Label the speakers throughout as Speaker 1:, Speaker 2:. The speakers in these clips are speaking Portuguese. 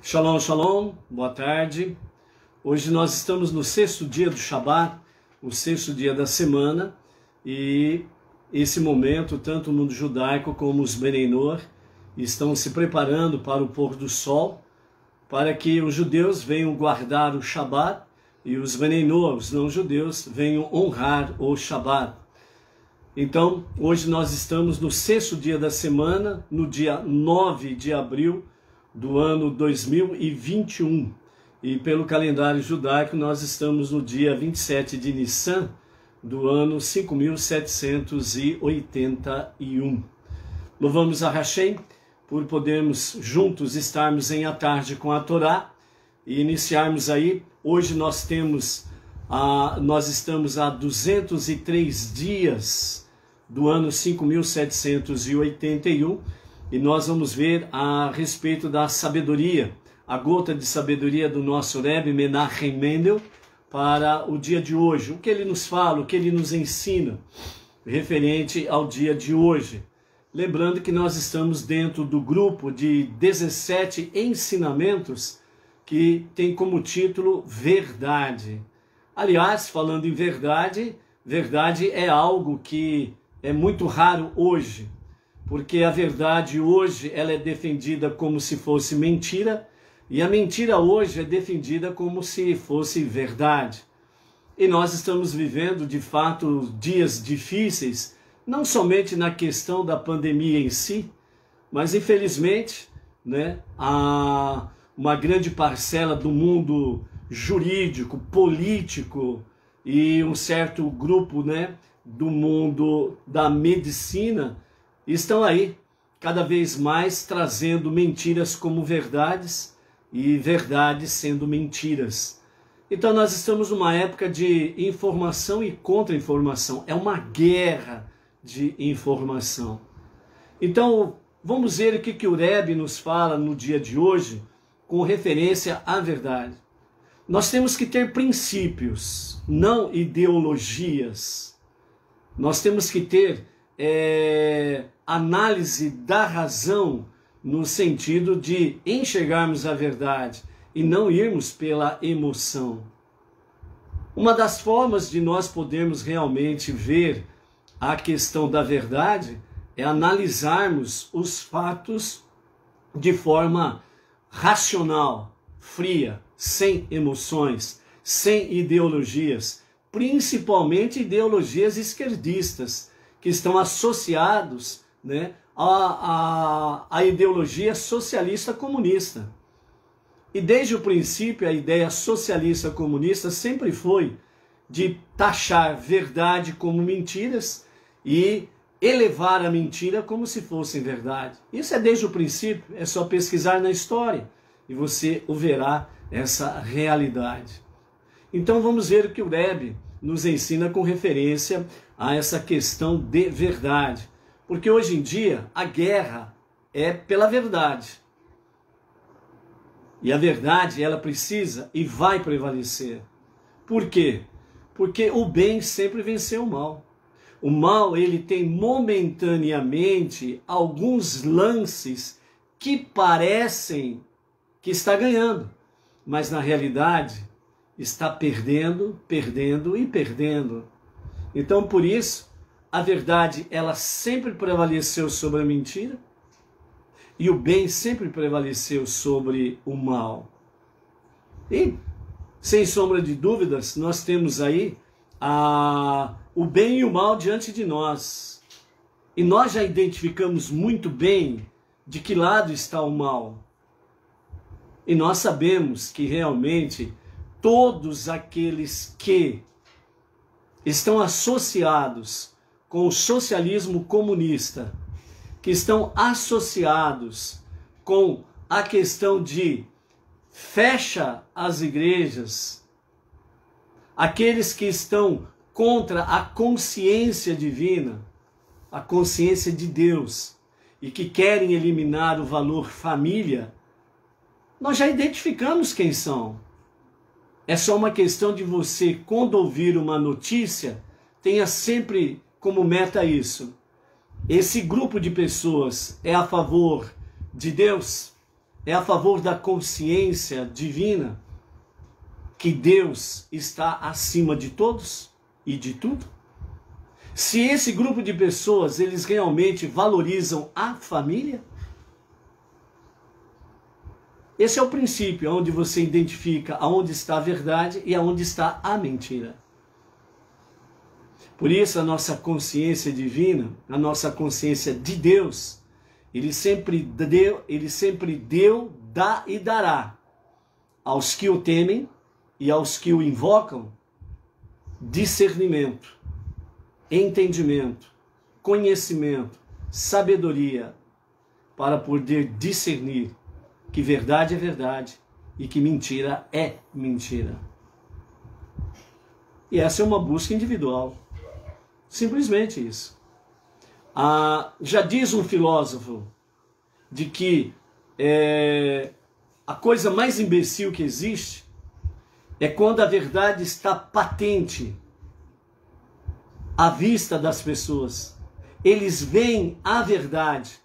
Speaker 1: Shalom, shalom, boa tarde. Hoje nós estamos no sexto dia do Shabat, o sexto dia da semana, e esse momento, tanto o mundo judaico como os Beneinor estão se preparando para o pôr do sol, para que os judeus venham guardar o Shabat e os Beneinor, os não-judeus, venham honrar o Shabat. Então, hoje nós estamos no sexto dia da semana, no dia 9 de abril, do ano 2021, e pelo calendário judaico nós estamos no dia 27 de Nissan do ano 5781. Louvamos a Hashem por podermos juntos estarmos em A Tarde com a Torá e iniciarmos aí. Hoje nós estamos a 203 dias do ano 5781. E nós vamos ver a respeito da sabedoria, a gota de sabedoria do nosso Rebbe Menachem Mendel para o dia de hoje. O que ele nos fala, o que ele nos ensina referente ao dia de hoje. Lembrando que nós estamos dentro do grupo de 17 ensinamentos que tem como título Verdade. Aliás, falando em verdade, verdade é algo que é muito raro hoje. Porque a verdade hoje ela é defendida como se fosse mentira, e a mentira hoje é defendida como se fosse verdade. E nós estamos vivendo, de fato, dias difíceis, não somente na questão da pandemia em si, mas infelizmente, há uma grande parcela do mundo jurídico, político e um certo grupo, do mundo da medicina, estão aí, cada vez mais, trazendo mentiras como verdades e verdades sendo mentiras. Então nós estamos numa época de informação e contra-informação. É uma guerra de informação. Então vamos ver o que o Rebbe nos fala no dia de hoje com referência à verdade. Nós temos que ter princípios, não ideologias. Nós temos que ter análise da razão no sentido de enxergarmos a verdade e não irmos pela emoção. Uma das formas de nós podermos realmente ver a questão da verdade é analisarmos os fatos de forma racional, fria, sem emoções, sem ideologias, principalmente ideologias esquerdistas, que estão associados à ideologia socialista comunista. E desde o princípio a ideia socialista comunista sempre foi de taxar verdade como mentiras e elevar a mentira como se fossem verdade. Isso é desde o princípio, é só pesquisar na história e você o verá essa realidade. Então vamos ver o que o Rebbe nos ensina com referência a essa questão de verdade. Porque hoje em dia a guerra é pela verdade. E a verdade ela precisa e vai prevalecer. Por quê? Porque o bem sempre venceu o mal. O mal ele tem momentaneamente alguns lances que parecem que está ganhando. Mas na realidade está perdendo, perdendo e perdendo. Então, por isso, a verdade ela sempre prevaleceu sobre a mentira e o bem sempre prevaleceu sobre o mal. E, sem sombra de dúvidas, nós temos aí o bem e o mal diante de nós. E nós já identificamos muito bem de que lado está o mal. E nós sabemos que realmente todos aqueles que estão associados com o socialismo comunista, que estão associados com a questão de fecha as igrejas, aqueles que estão contra a consciência divina, a consciência de Deus, e que querem eliminar o valor família, nós já identificamos quem são. É só uma questão de você, quando ouvir uma notícia, tenha sempre como meta isso. Esse grupo de pessoas é a favor de Deus? é a favor da consciência divina, que Deus está acima de todos e de tudo? Se esse grupo de pessoas, eles realmente valorizam a família? Esse é o princípio onde você identifica aonde está a verdade e aonde está a mentira. Por isso a nossa consciência divina, a nossa consciência de Deus, Ele sempre deu, dá e dará aos que o temem e aos que o invocam discernimento, entendimento, conhecimento, sabedoria, para poder discernir que verdade é verdade e que mentira é mentira. E essa é uma busca individual. Simplesmente isso. Já diz um filósofo de que a coisa mais imbecil que existe é quando a verdade está patente à vista das pessoas. Eles veem a verdade,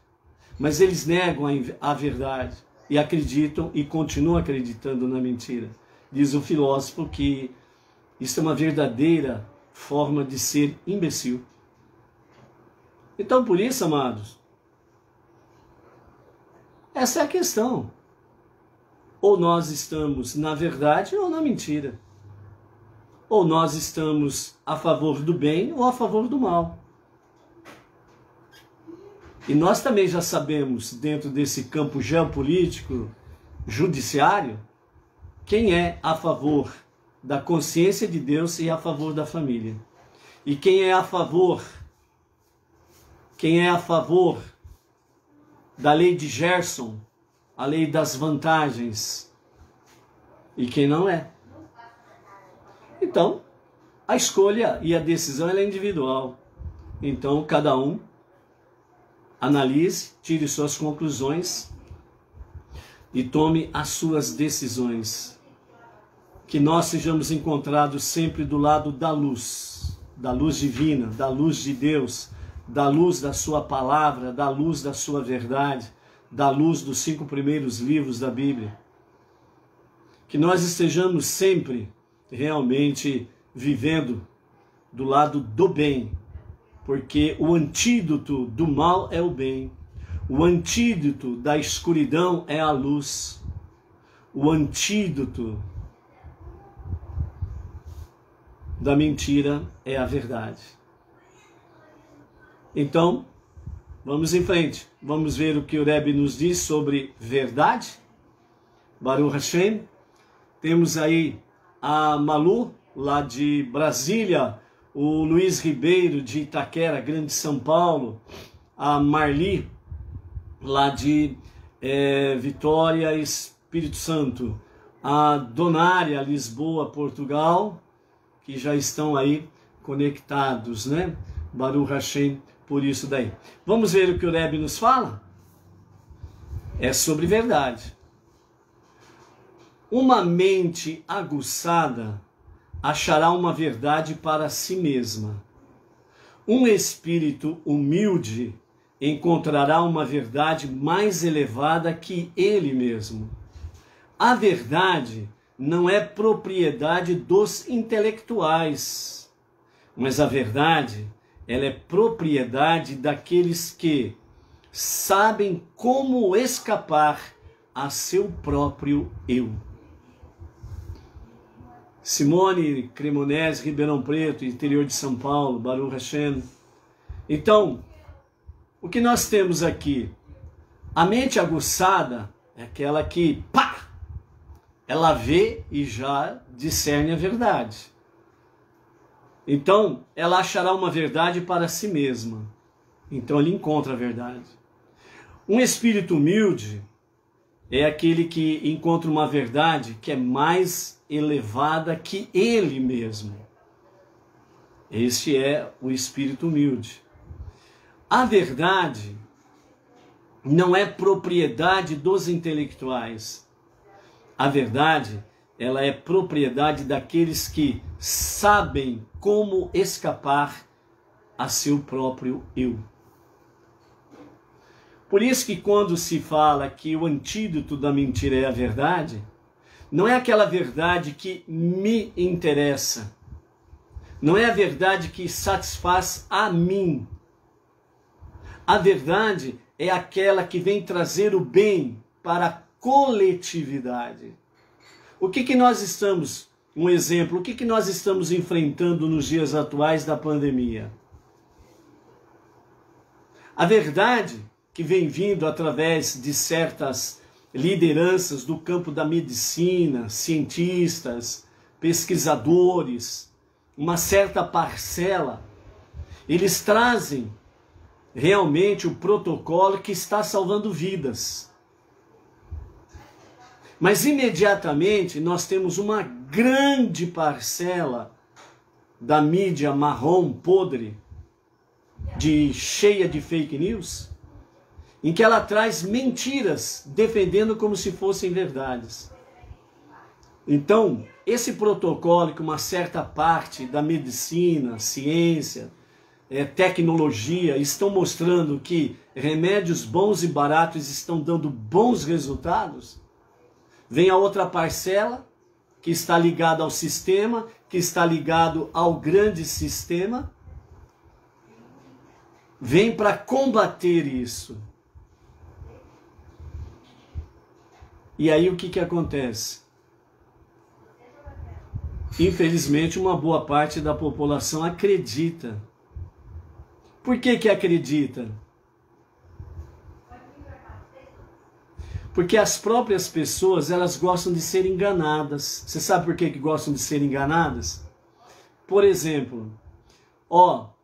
Speaker 1: mas eles negam a verdade e acreditam e continuam acreditando na mentira. Diz o filósofo que isso é uma verdadeira forma de ser imbecil. Então, por isso, amados, essa é a questão. Ou nós estamos na verdade ou na mentira. Ou nós estamos a favor do bem ou a favor do mal. E nós também já sabemos, dentro desse campo geopolítico, judiciário, quem é a favor da consciência de Deus e a favor da família. E quem é a favor da lei de Gerson, a lei das vantagens, e quem não é. Então, a escolha e a decisão ela é individual. Então, cada um analise, tire suas conclusões e tome as suas decisões. Que nós sejamos encontrados sempre do lado da luz divina, da luz de Deus, da luz da sua palavra, da luz da sua verdade, da luz dos 5 primeiros livros da Bíblia. Que nós estejamos sempre realmente vivendo do lado do bem, porque o antídoto do mal é o bem, o antídoto da escuridão é a luz, o antídoto da mentira é a verdade. Então, vamos em frente. Vamos ver o que o Rebbe nos diz sobre verdade. Baruch Hashem. Temos aí a Malu, lá de Brasília, o Luiz Ribeiro, de Itaquera, Grande São Paulo, a Marli, lá de Vitória, Espírito Santo, a Donária, Lisboa, Portugal, que já estão aí conectados, né? Baruch Hashem, por isso daí. Vamos ver o que o Rebbe nos fala? É sobre verdade. Uma mente aguçada achará uma verdade para si mesma. Um espírito humilde encontrará uma verdade mais elevada que ele mesmo. A verdade não é propriedade dos intelectuais, mas a verdade, ela é propriedade daqueles que sabem como escapar a seu próprio eu. Simone Cremonese, Ribeirão Preto, interior de São Paulo, Baruch Hashem. Então, o que nós temos aqui? A mente aguçada é aquela que, pá, ela vê e já discerne a verdade. Então, ela achará uma verdade para si mesma. Então, ele encontra a verdade. Um espírito humilde é aquele que encontra uma verdade que é mais elevada que ele mesmo. Este é o espírito humilde. A verdade não é propriedade dos intelectuais. A verdade, ela é propriedade daqueles que sabem como escapar a seu próprio eu. Por isso que quando se fala que o antídoto da mentira é a verdade, não é aquela verdade que me interessa, não é a verdade que satisfaz a mim. A verdade é aquela que vem trazer o bem para a coletividade. O que nós estamos, um exemplo, o que nós estamos enfrentando nos dias atuais da pandemia? A verdade que vem vindo através de certas lideranças do campo da medicina, cientistas, pesquisadores, uma certa parcela, eles trazem realmente o protocolo que está salvando vidas. Mas imediatamente nós temos uma grande parcela da mídia marrom podre, cheia de fake news, em que ela traz mentiras, defendendo como se fossem verdades. Então, esse protocolo que uma certa parte da medicina, ciência, tecnologia estão mostrando que remédios bons e baratos estão dando bons resultados, vem a outra parcela que está ligada ao sistema, que está ligado ao grande sistema, vem para combater isso. E aí o que acontece? Infelizmente, uma boa parte da população acredita. Por que acredita? Porque as próprias pessoas, elas gostam de ser enganadas. Você sabe por que gostam de ser enganadas? Por exemplo,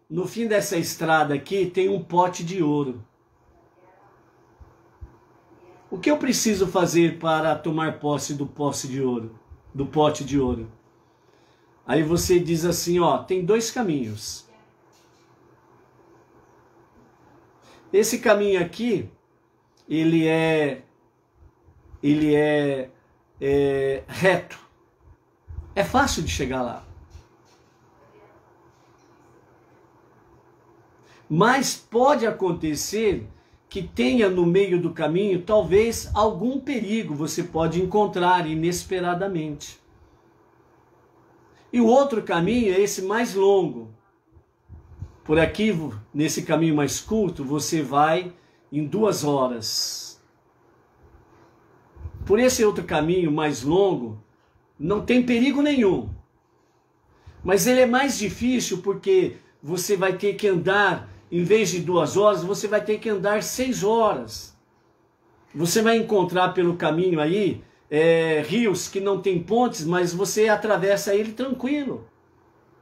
Speaker 1: no fim dessa estrada aqui tem um pote de ouro. O que eu preciso fazer para tomar posse do pote de ouro? Do pote de ouro? Aí você diz assim, tem dois caminhos. Esse caminho aqui, ele é reto. É fácil de chegar lá. Mas pode acontecer que tenha no meio do caminho, talvez, algum perigo você pode encontrar inesperadamente. E o outro caminho é esse mais longo. Por aqui, nesse caminho mais curto, você vai em 2 horas. Por esse outro caminho mais longo, não tem perigo nenhum. Mas ele é mais difícil porque você vai ter que andar, em vez de 2 horas, você vai ter que andar 6 horas. Você vai encontrar pelo caminho aí rios que não tem pontes, mas você atravessa ele tranquilo.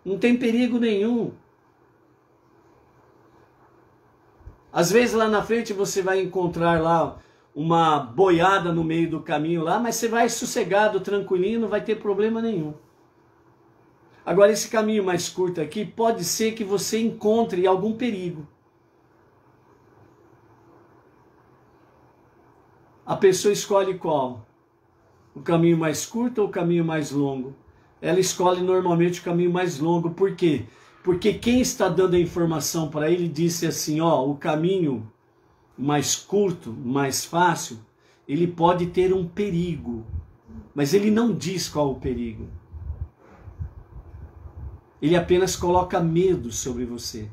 Speaker 1: Não tem perigo nenhum. Às vezes lá na frente você vai encontrar lá uma boiada no meio do caminho lá, mas você vai sossegado, tranquilinho, não vai ter problema nenhum. Agora esse caminho mais curto aqui, pode ser que você encontre algum perigo. A pessoa escolhe qual? O caminho mais curto ou o caminho mais longo? Ela escolhe normalmente o caminho mais longo. Por quê? Porque quem está dando a informação para ele disse assim, o caminho mais curto, mais fácil, ele pode ter um perigo, mas ele não diz qual o perigo. Ele apenas coloca medo sobre você.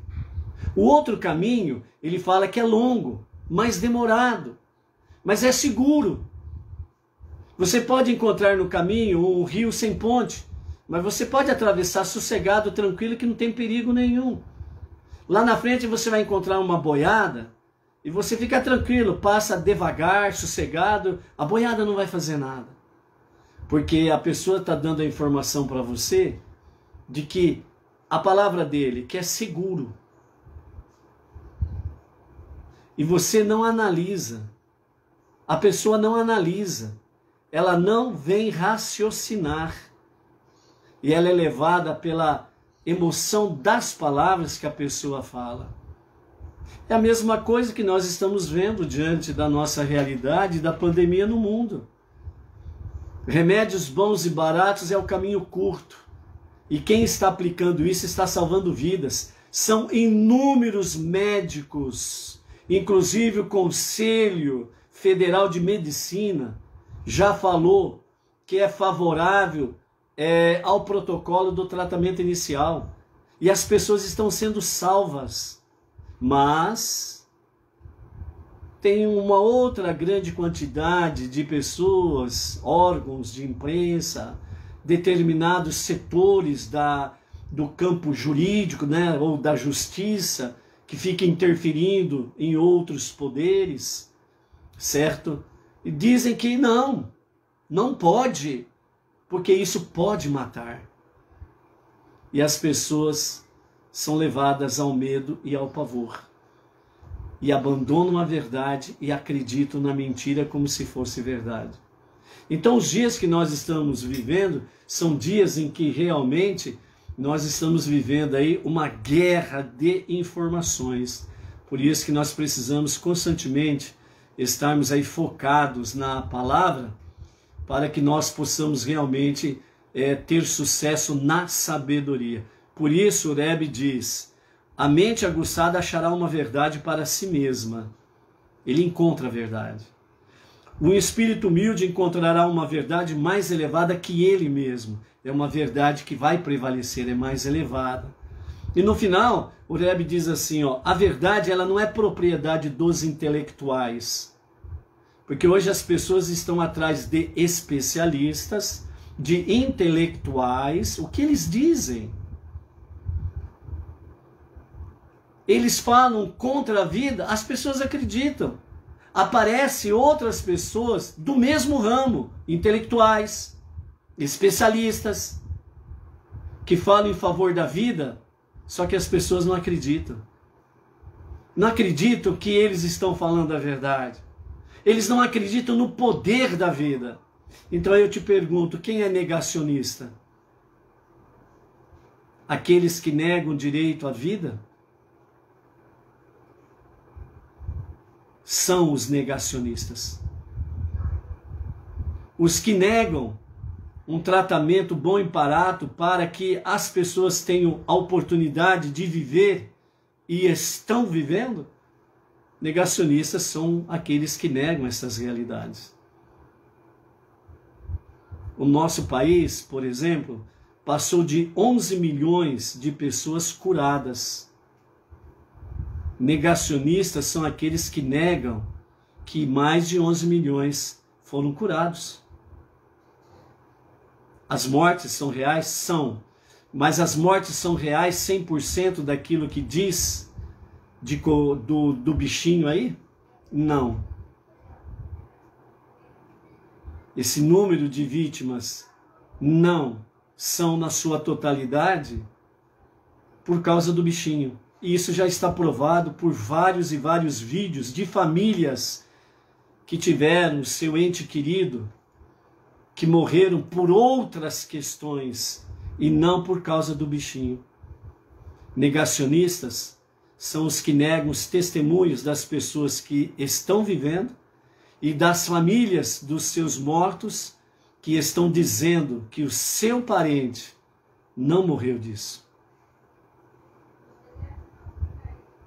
Speaker 1: O outro caminho, ele fala que é longo, mais demorado, mas é seguro. Você pode encontrar no caminho um rio sem ponte, mas você pode atravessar sossegado, tranquilo, que não tem perigo nenhum. Lá na frente você vai encontrar uma boiada e você fica tranquilo, passa devagar, sossegado, a boiada não vai fazer nada. Porque a pessoa está dando a informação para você de que a palavra dele, que é seguro. E você não analisa. A pessoa não analisa. Ela não vem raciocinar. E ela é levada pela emoção das palavras que a pessoa fala. É a mesma coisa que nós estamos vendo diante da nossa realidade da pandemia no mundo. Remédios bons e baratos é o caminho curto. E quem está aplicando isso está salvando vidas. São inúmeros médicos Inclusive o Conselho Federal de Medicina já falou que é favorável ao protocolo do tratamento inicial. E as pessoas estão sendo salvas. Mas tem uma outra grande quantidade de pessoas, órgãos de imprensa, determinados setores do campo jurídico, né, ou da justiça, que fica interferindo em outros poderes, certo? E dizem que não pode, porque isso pode matar. E as pessoas são levadas ao medo e ao pavor. E abandonam a verdade e acreditam na mentira como se fosse verdade. Então os dias que nós estamos vivendo são dias em que realmente nós estamos vivendo aí uma guerra de informações. Por isso que nós precisamos constantemente estarmos aí focados na palavra, para que nós possamos realmente ter sucesso na sabedoria. Por isso o Rebbe diz: a mente aguçada achará uma verdade para si mesma. Ele encontra a verdade. O espírito humilde encontrará uma verdade mais elevada que ele mesmo. É uma verdade que vai prevalecer, é mais elevada. E no final, o Rebbe diz assim, a verdade ela não é propriedade dos intelectuais. Porque hoje as pessoas estão atrás de especialistas, de intelectuais. O que eles dizem? Eles falam contra a vida, as pessoas acreditam. Aparecem outras pessoas do mesmo ramo, intelectuais, especialistas, que falam em favor da vida, só que as pessoas não acreditam. Não acreditam que eles estão falando a verdade. Eles não acreditam no poder da vida. Então eu te pergunto, quem é negacionista? Aqueles que negam o direito à vida? São os negacionistas. Os que negam um tratamento bom e barato para que as pessoas tenham a oportunidade de viver e estão vivendo, negacionistas são aqueles que negam essas realidades. O nosso país, por exemplo, passou de 11 milhões de pessoas curadas. Negacionistas são aqueles que negam que mais de 11 milhões foram curados. As mortes são reais? São. Mas as mortes são reais 100% daquilo que diz do bichinho aí? Não. Esse número de vítimas não são na sua totalidade por causa do bichinho. E isso já está provado por vários e vários vídeos de famílias que tiveram seu ente querido, que morreram por outras questões e não por causa do bichinho. Negacionistas são os que negam os testemunhos das pessoas que estão vivendo e das famílias dos seus mortos que estão dizendo que o seu parente não morreu disso.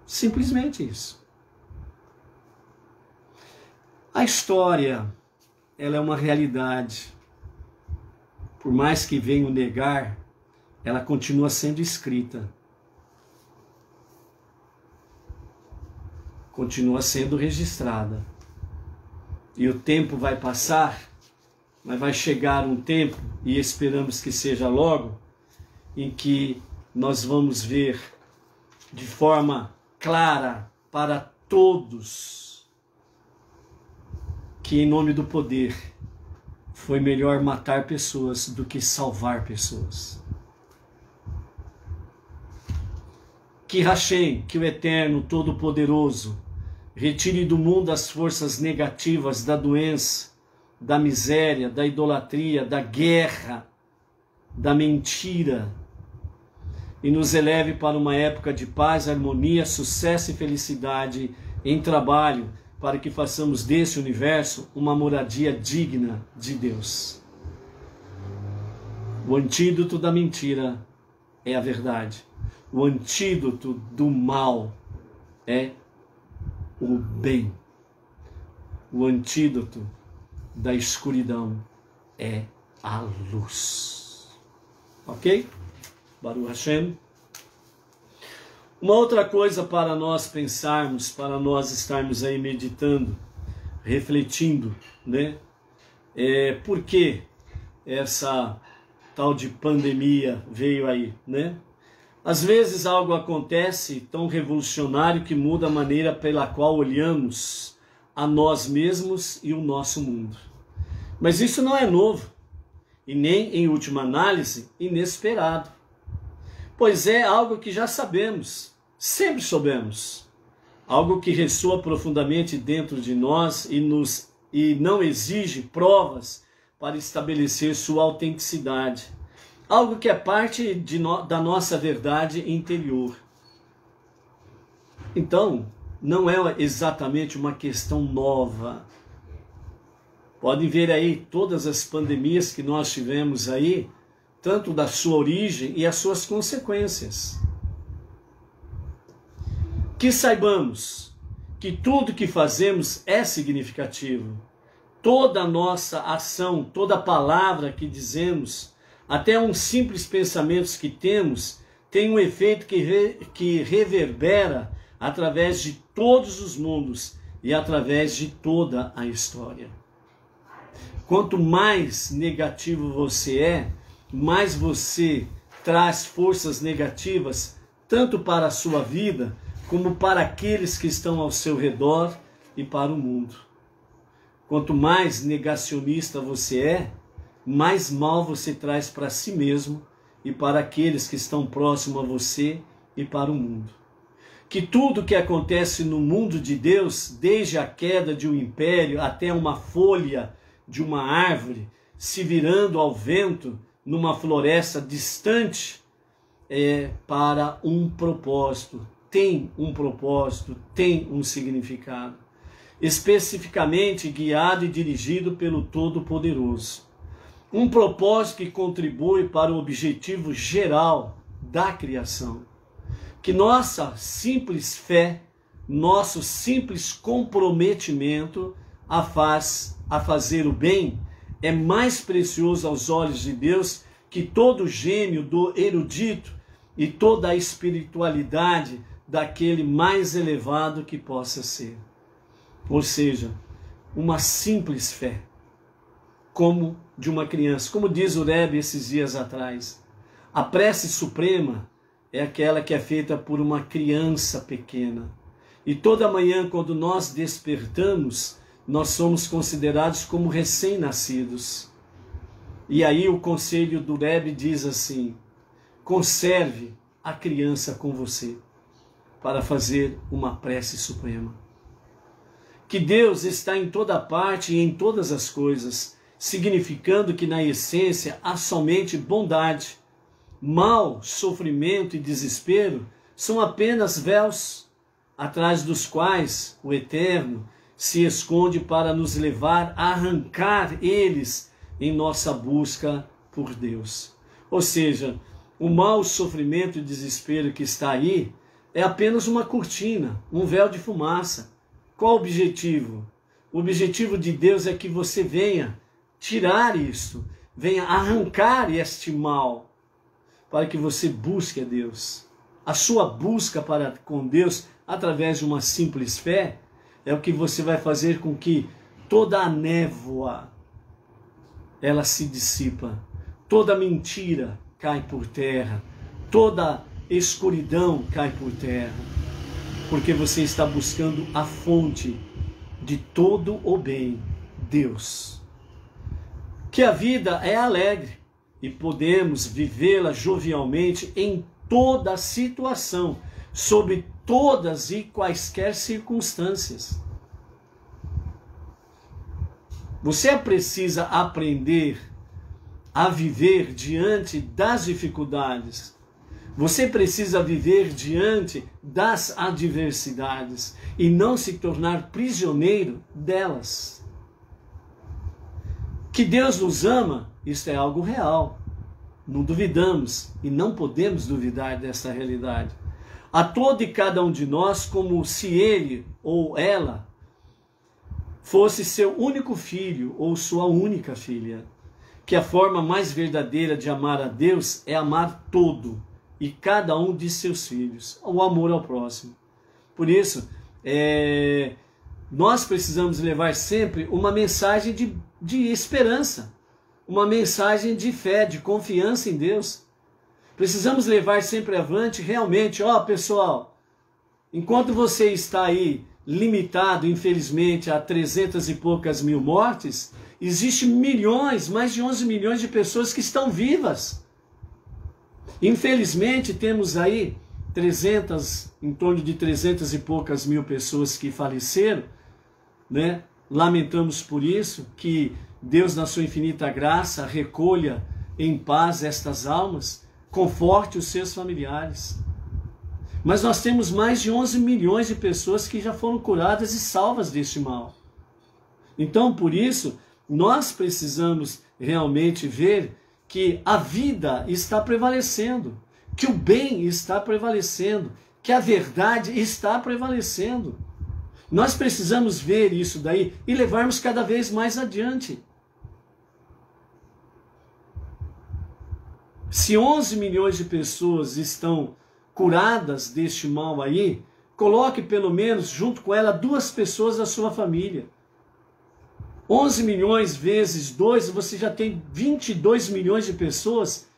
Speaker 1: Simplesmente isso. A história, ela é uma realidade. Por mais que venham negar, ela continua sendo escrita. Continua sendo registrada. E o tempo vai passar, mas vai chegar um tempo, e esperamos que seja logo, em que nós vamos ver de forma clara para todos que em nome do poder foi melhor matar pessoas do que salvar pessoas. Que Hashem, que o Eterno Todo-Poderoso, retire do mundo as forças negativas da doença, da miséria, da idolatria, da guerra, da mentira, e nos eleve para uma época de paz, harmonia, sucesso e felicidade em trabalho, para que façamos desse universo uma moradia digna de Deus. O antídoto da mentira é a verdade. O antídoto do mal é o bem. O antídoto da escuridão é a luz. Ok? Baruch Hashem. Uma outra coisa para nós pensarmos, para nós estarmos aí meditando, refletindo, né? Por que essa tal de pandemia veio aí, né? Às vezes algo acontece tão revolucionário que muda a maneira pela qual olhamos a nós mesmos e o nosso mundo. Mas isso não é novo e nem, em última análise, inesperado. Pois é algo que já sabemos, sempre soubemos. Algo que ressoa profundamente dentro de nós e não exige provas para estabelecer sua autenticidade. Algo que é parte da nossa verdade interior. Então, não é exatamente uma questão nova. Podem ver aí todas as pandemias que nós tivemos aí, tanto da sua origem e as suas consequências. Que saibamos que tudo que fazemos é significativo. Toda a nossa ação, toda palavra que dizemos, até uns simples pensamentos que temos, tem um efeito que reverbera através de todos os mundos e através de toda a história. Quanto mais negativo você é, mais você traz forças negativas, tanto para a sua vida, como para aqueles que estão ao seu redor e para o mundo. Quanto mais negacionista você é, mais mal você traz para si mesmo e para aqueles que estão próximos a você e para o mundo. Que tudo que acontece no mundo de Deus, desde a queda de um império até uma folha de uma árvore se virando ao vento numa floresta distante, é para um propósito, tem um propósito, tem um significado, especificamente guiado e dirigido pelo Todo-Poderoso. Um propósito que contribui para o objetivo geral da criação. Que nossa simples fé, nosso simples comprometimento a fazer o bem é mais precioso aos olhos de Deus que todo o gênio do erudito e toda a espiritualidade daquele mais elevado que possa ser. Ou seja, uma simples fé, como de uma criança. Como diz o Rebbe esses dias atrás, a prece suprema é aquela que é feita por uma criança pequena. E toda manhã, quando nós despertamos, nós somos considerados como recém-nascidos. E aí o conselho do Rebbe diz assim: conserve a criança com você para fazer uma prece suprema. Que Deus está em toda parte e em todas as coisas, significando que na essência há somente bondade. Mal, sofrimento e desespero são apenas véus, atrás dos quais o Eterno se esconde para nos levar a arrancar eles em nossa busca por Deus. Ou seja, o mal, sofrimento e desespero que está aí é apenas uma cortina, um véu de fumaça. Qual o objetivo? O objetivo de Deus é que você venha tirar isto, venha arrancar este mal, para que você busque a Deus. A sua busca com Deus, através de uma simples fé, é o que você vai fazer com que toda a névoa, ela se dissipa, toda mentira cai por terra, toda escuridão cai por terra, porque você está buscando a fonte de todo o bem, Deus. Que a vida é alegre e podemos vivê-la jovialmente em toda situação, sob todas e quaisquer circunstâncias. Você precisa aprender a viver diante das dificuldades. Você precisa viver diante das adversidades e não se tornar prisioneiro delas. Que Deus nos ama, isso é algo real. Não duvidamos e não podemos duvidar dessa realidade. a todo e cada um de nós como se ele ou ela fosse seu único filho ou sua única filha. Que a forma mais verdadeira de amar a Deus é amar todo e cada um de seus filhos, o amor ao próximo. Por isso, nós precisamos levar sempre uma mensagem de esperança, uma mensagem de fé, de confiança em Deus. Precisamos levar sempre avante realmente, pessoal, enquanto você está aí limitado, infelizmente, a 300 e poucas mil mortes, existem milhões, mais de 11 milhões de pessoas que estão vivas. Infelizmente, temos aí em torno de 300 e poucas mil pessoas que faleceram, né? Lamentamos por isso, que Deus, na sua infinita graça, recolha em paz estas almas, conforte os seus familiares. Mas nós temos mais de 11 milhões de pessoas que já foram curadas e salvas deste mal. Então, por isso, nós precisamos realmente ver que a vida está prevalecendo, que o bem está prevalecendo, que a verdade está prevalecendo. Nós precisamos ver isso daí e levarmos cada vez mais adiante. Se 11 milhões de pessoas estão curadas deste mal aí, coloque pelo menos junto com ela 2 pessoas da sua família. 11 milhões vezes 2, você já tem 22 milhões de pessoas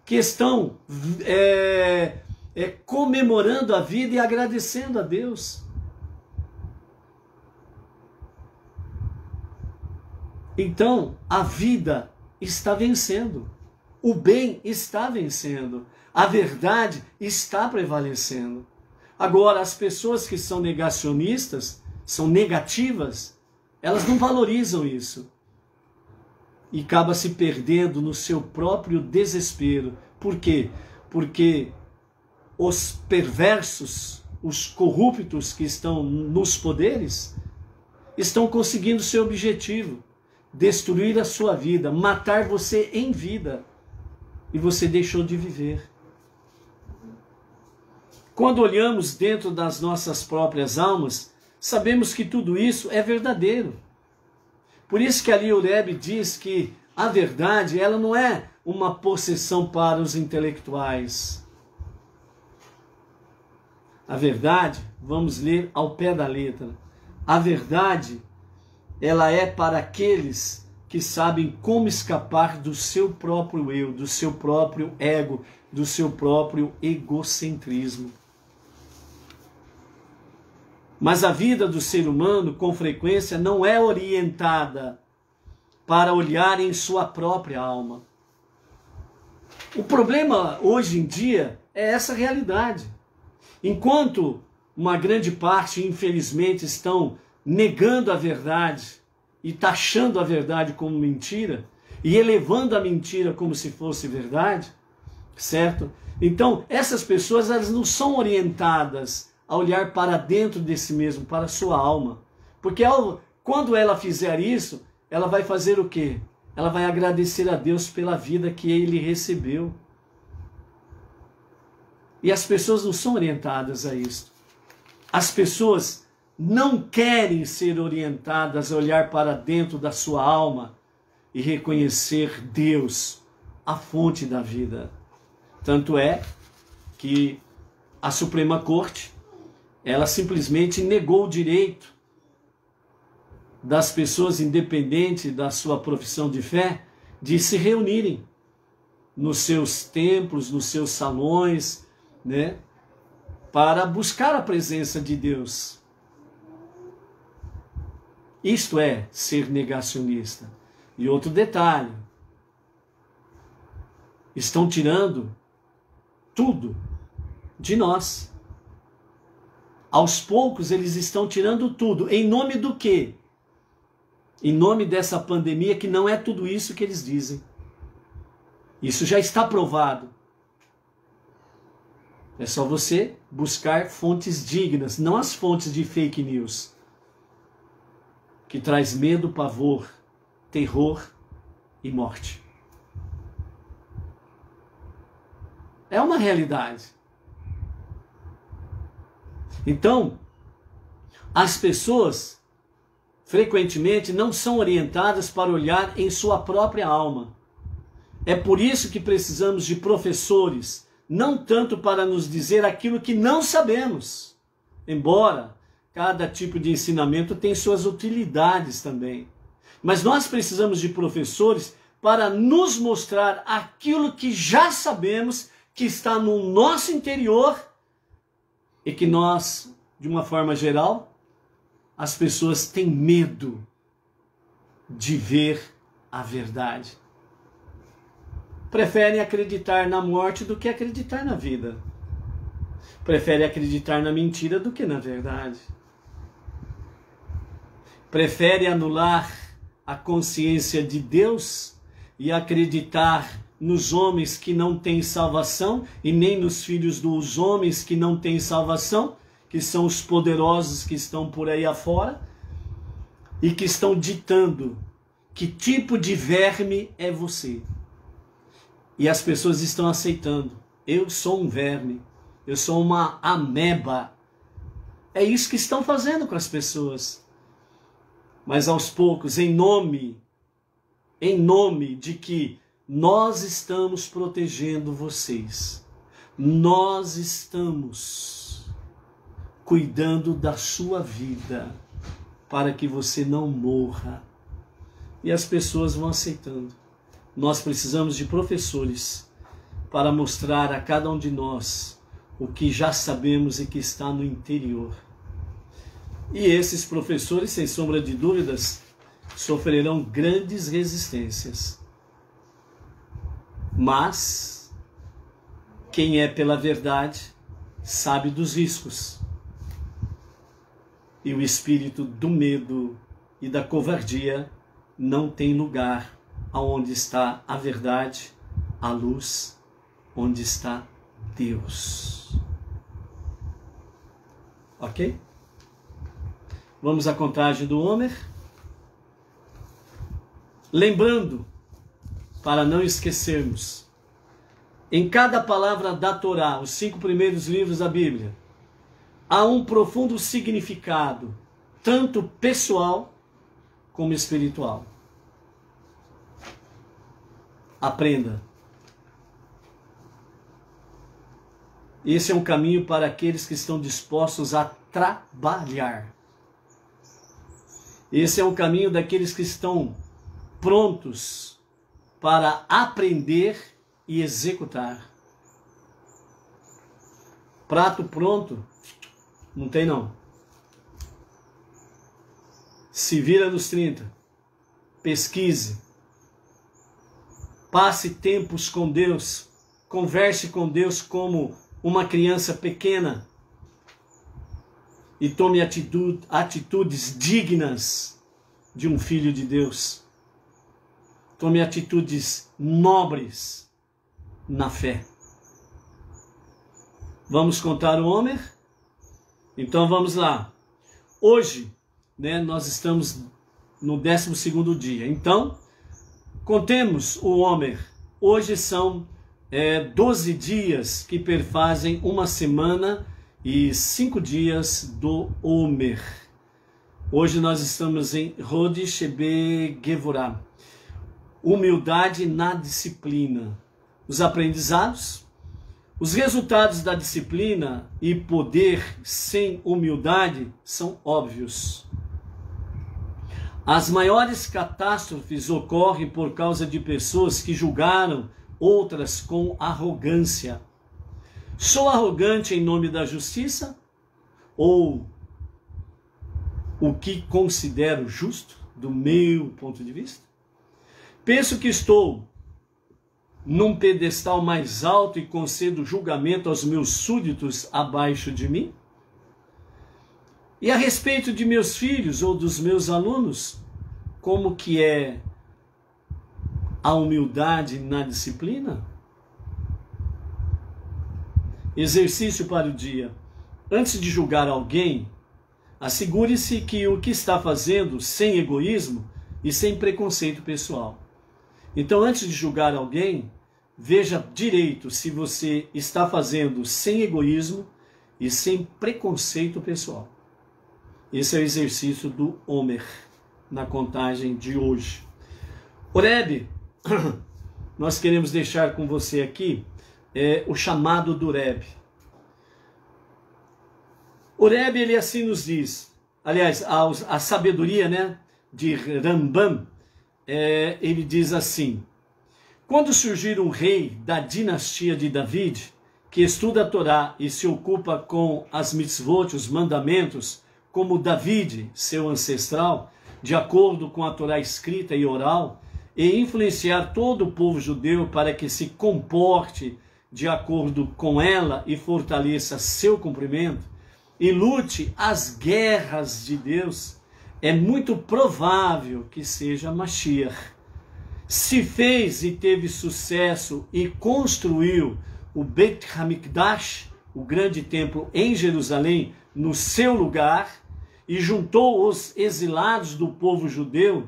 Speaker 1: que estão comemorando a vida e agradecendo a Deus. Então, a vida está vencendo. O bem está vencendo. A verdade está prevalecendo. Agora, as pessoas que são negacionistas, são negativas, elas não valorizam isso. E acaba se perdendo no seu próprio desespero. Por quê? Porque os perversos, os corruptos que estão nos poderes, estão conseguindo seu objetivo: destruir a sua vida, matar você em vida. E você deixou de viver. Quando olhamos dentro das nossas próprias almas, sabemos que tudo isso é verdadeiro. Por isso que ali o Rebbe diz que a verdade, ela não é uma possessão para os intelectuais. A verdade, vamos ler ao pé da letra, a verdade, ela é para aqueles que sabem como escapar do seu próprio eu, do seu próprio ego, do seu próprio egocentrismo. Mas a vida do ser humano, com frequência, não é orientada para olhar em sua própria alma. O problema hoje em dia é essa realidade. Enquanto uma grande parte, infelizmente, estão negando a verdade e taxando a verdade como mentira e elevando a mentira como se fosse verdade, certo? Então, essas pessoas, elas não são orientadas a olhar para dentro de si mesmo, para a sua alma. Porque quando ela fizer isso, ela vai fazer o quê? Ela vai agradecer a Deus pela vida que ele recebeu. E as pessoas não são orientadas a isso. As pessoas não querem ser orientadas a olhar para dentro da sua alma e reconhecer Deus, a fonte da vida. Tanto é que a Suprema Corte, ela simplesmente negou o direito das pessoas, independente da sua profissão de fé, de se reunirem nos seus templos, nos seus salões, né, para buscar a presença de Deus. Isto é ser negacionista. E outro detalhe, estão tirando tudo de nós. Aos poucos eles estão tirando tudo. Em nome do quê? Em nome dessa pandemia, que não é tudo isso que eles dizem. Isso já está provado. É só você buscar fontes dignas, não as fontes de fake news, que traz medo, pavor, terror e morte. É uma realidade. Então, as pessoas frequentemente não são orientadas para olhar em sua própria alma. É por isso que precisamos de professores, não tanto para nos dizer aquilo que não sabemos, embora cada tipo de ensinamento tem suas utilidades também. Mas nós precisamos de professores para nos mostrar aquilo que já sabemos, que está no nosso interior e que nós, de uma forma geral, as pessoas têm medo de ver a verdade. Preferem acreditar na morte do que acreditar na vida. Preferem acreditar na mentira do que na verdade. Preferem anular a consciência de Deus e acreditar nos homens que não têm salvação e nem nos filhos dos homens que não têm salvação, que são os poderosos que estão por aí afora e que estão ditando que tipo de verme é você. E as pessoas estão aceitando. Eu sou um verme. Eu sou uma ameba. É isso que estão fazendo com as pessoas. Mas aos poucos, em nome de que nós estamos protegendo vocês. Nós estamos cuidando da sua vida para que você não morra. E as pessoas vão aceitando. Nós precisamos de professores para mostrar a cada um de nós o que já sabemos e que está no interior. E esses professores, sem sombra de dúvidas, sofrerão grandes resistências. Mas quem é pela verdade sabe dos riscos. E o espírito do medo e da covardia não tem lugar aonde está a verdade, a luz, onde está Deus. Ok? Vamos à contagem do Homer. Lembrando, para não esquecermos, em cada palavra da Torá, os 5 primeiros livros da Bíblia, há um profundo significado, tanto pessoal como espiritual. Aprenda. Esse é um caminho para aqueles que estão dispostos a trabalhar. Esse é um caminho daqueles que estão prontos para aprender e executar. Prato pronto, não tem não. Se vira nos 30. Pesquise. Passe tempos com Deus, converse com Deus como uma criança pequena e tome atitudes dignas de um filho de Deus. Tome atitudes nobres na fé. Vamos contar o Homer? Então vamos lá. Hoje, nós estamos no 12º dia. Então, contemos o Homer. Hoje são 12 dias que perfazem uma semana e 5 dias do Homer. Hoje nós estamos em Rosh Hashanah. Humildade na disciplina. Os aprendizados. Os resultados da disciplina e poder sem humildade são óbvios. As maiores catástrofes ocorrem por causa de pessoas que julgaram outras com arrogância. Sou arrogante em nome da justiça? Ou o que considero justo, do meu ponto de vista? Penso que estou num pedestal mais alto e concedo julgamento aos meus súditos abaixo de mim? E a respeito de meus filhos ou dos meus alunos, como que é a humildade na disciplina? Exercício para o dia. Antes de julgar alguém, assegure-se que o que está fazendo sem egoísmo e sem preconceito pessoal. Então, antes de julgar alguém, veja direito se você está fazendo sem egoísmo e sem preconceito pessoal. Esse é o exercício do Homer na contagem de hoje. Horebe, nós queremos deixar com você aqui o chamado do Horebe. Horebe, ele assim nos diz, aliás, a sabedoria, né, de Rambam, ele diz assim: quando surgir um rei da dinastia de David, que estuda a Torá e se ocupa com as mitzvot, os mandamentos, como David, seu ancestral, de acordo com a Torá escrita e oral, e influenciar todo o povo judeu para que se comporte de acordo com ela e fortaleça seu cumprimento, e lute as guerras de Deus, é muito provável que seja Mashiach. Se fez e teve sucesso e construiu o Beit HaMikdash, o grande templo em Jerusalém, no seu lugar, e juntou os exilados do povo judeu,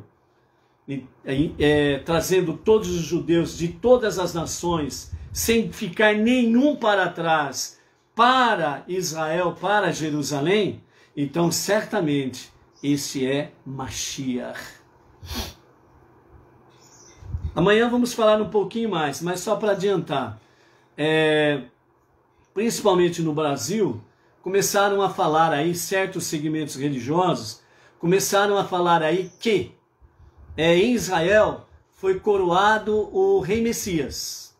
Speaker 1: trazendo todos os judeus de todas as nações, sem ficar nenhum para trás, para Israel, para Jerusalém, então certamente esse é Mashiach. Amanhã vamos falar um pouquinho mais, mas só para adiantar, principalmente no Brasil, começaram a falar aí, certos segmentos religiosos, começaram a falar aí que em Israel foi coroado o rei Messias.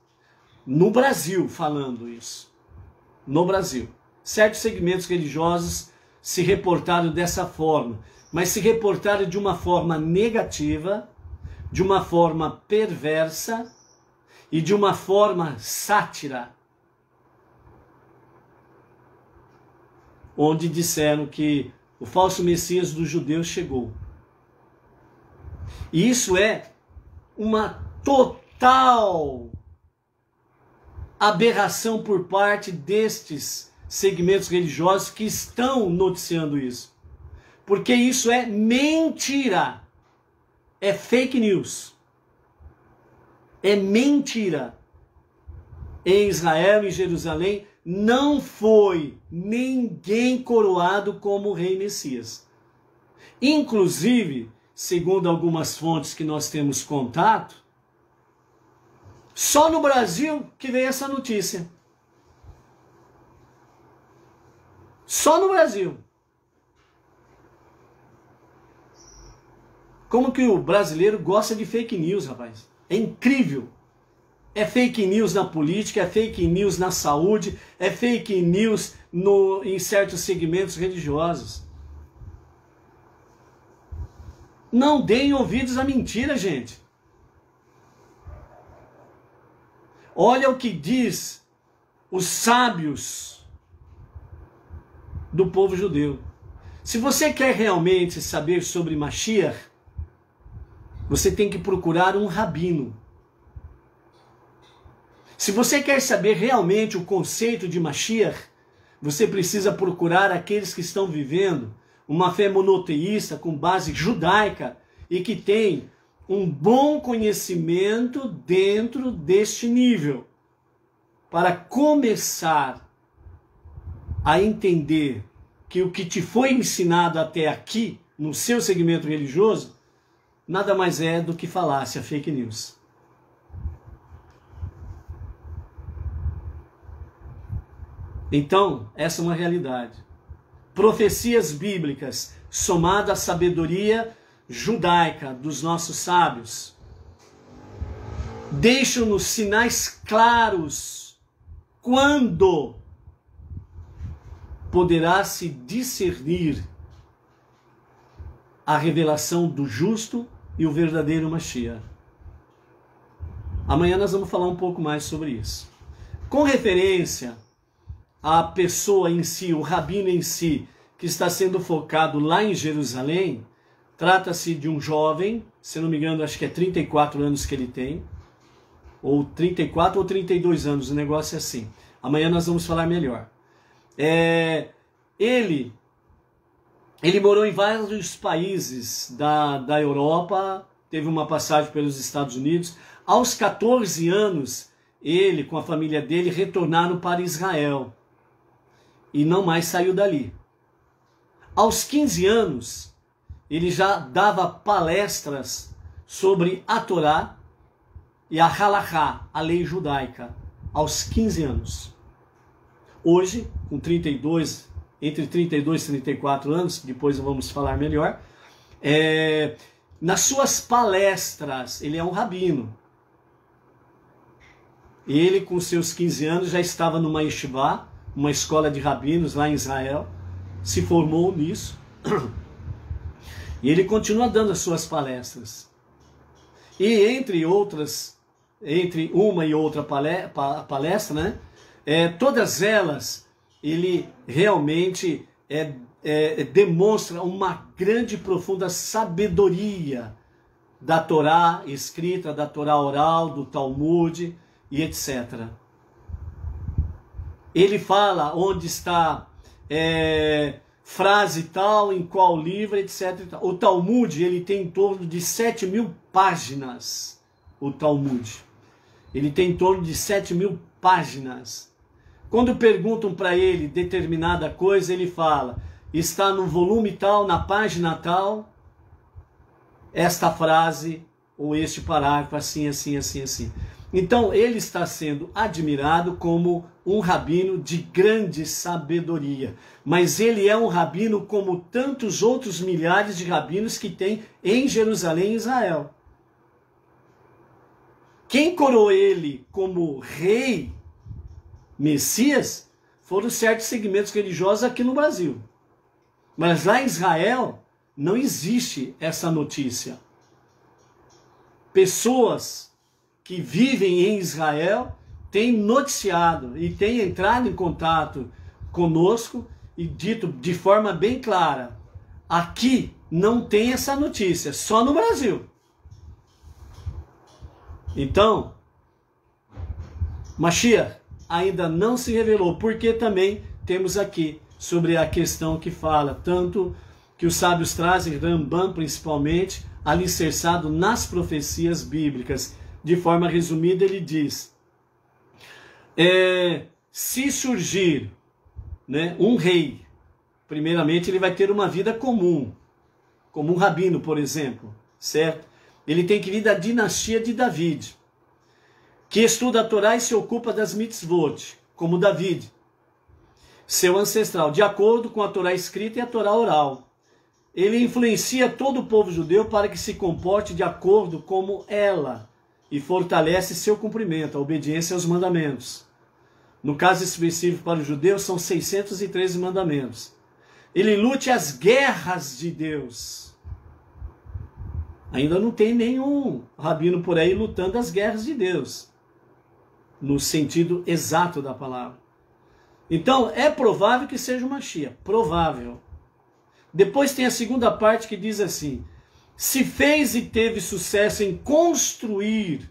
Speaker 1: No Brasil, falando isso. No Brasil. Certos segmentos religiosos se reportaram dessa forma, mas se reportaram de uma forma negativa, de uma forma perversa e de uma forma sátira, onde disseram que o falso Messias dos judeus chegou. E isso é uma total aberração por parte destes segmentos religiosos que estão noticiando isso. Porque isso é mentira. É fake news. É mentira. Em Israel, em Jerusalém, não foi ninguém coroado como rei Messias. Inclusive, segundo algumas fontes que nós temos contato, só no Brasil que veio essa notícia. Só no Brasil. Como que o brasileiro gosta de fake news, rapaz? É incrível. É fake news na política, é fake news na saúde, é fake news em certos segmentos religiosos. Não deem ouvidos à mentira, gente. Olha o que diz os sábios do povo judeu. Se você quer realmente saber sobre Mashiach, você tem que procurar um rabino. Se você quer saber realmente o conceito de Mashiach, você precisa procurar aqueles que estão vivendo uma fé monoteísta com base judaica e que tem um bom conhecimento dentro deste nível, para começar a entender que o que te foi ensinado até aqui, no seu segmento religioso, nada mais é do que falácia, fake news. Então, essa é uma realidade. Profecias bíblicas, somada à sabedoria judaica dos nossos sábios, deixam-nos sinais claros quando poderá se discernir a revelação do justo e o verdadeiro Mashiach. Amanhã nós vamos falar um pouco mais sobre isso. Com referência à pessoa em si, o rabino em si, que está sendo focado lá em Jerusalém, trata-se de um jovem, se não me engano, acho que é 34 anos que ele tem, ou 34 ou 32 anos, o negócio é assim. Amanhã nós vamos falar melhor. Ele morou em vários países da Europa, teve uma passagem pelos Estados Unidos. Aos 14 anos, ele com a família dele retornaram para Israel. e não mais saiu dali. Aos 15 anos, ele já dava palestras sobre a Torá e a Halachá, a lei judaica, aos 15 anos. Hoje, com 32, entre 32 e 34 anos, depois vamos falar melhor, nas suas palestras, ele é um rabino. Ele, com seus 15 anos, já estava numa yeshiva, uma escola de rabinos lá em Israel, se formou nisso, e ele continua dando as suas palestras. E entre uma e outra palestra, né, todas elas, ele realmente demonstra uma grande e profunda sabedoria da Torá escrita, da Torá oral, do Talmud e etc. Ele fala onde está frase tal, em qual livro, etc. O Talmud, ele tem em torno de 7.000 páginas. O Talmud. Ele tem em torno de 7.000 páginas. Quando perguntam para ele determinada coisa, ele fala, está no volume tal, na página tal, esta frase ou este parágrafo, assim, assim, assim, assim. Então, ele está sendo admirado como um rabino de grande sabedoria. Mas ele é um rabino como tantos outros milhares de rabinos que tem em Jerusalém e Israel. Quem coroou ele como rei, Messias, foram certos segmentos religiosos aqui no Brasil. Mas lá em Israel não existe essa notícia. Pessoas que vivem em Israel têm noticiado e têm entrado em contato conosco e dito de forma bem clara, aqui não tem essa notícia, só no Brasil. Então, Mashiach ainda não se revelou, porque também temos aqui sobre a questão que fala, tanto que os sábios trazem, Rambam principalmente, alicerçado nas profecias bíblicas. De forma resumida, ele diz, se surgir, né, um rei, primeiramente ele vai ter uma vida comum, como um rabino, por exemplo, certo? Ele tem que vir da dinastia de David, que estuda a Torá e se ocupa das mitzvot, como David, seu ancestral, de acordo com a Torá escrita e a Torá oral. Ele influencia todo o povo judeu para que se comporte de acordo como ela, e fortalece seu cumprimento, a obediência aos mandamentos. No caso específico para os judeus, são 613 mandamentos. Ele lute as guerras de Deus. Ainda não tem nenhum rabino por aí lutando as guerras de Deus, no sentido exato da palavra. Então, é provável que seja uma Mashiach, provável. Depois tem a segunda parte que diz assim, se fez e teve sucesso em construir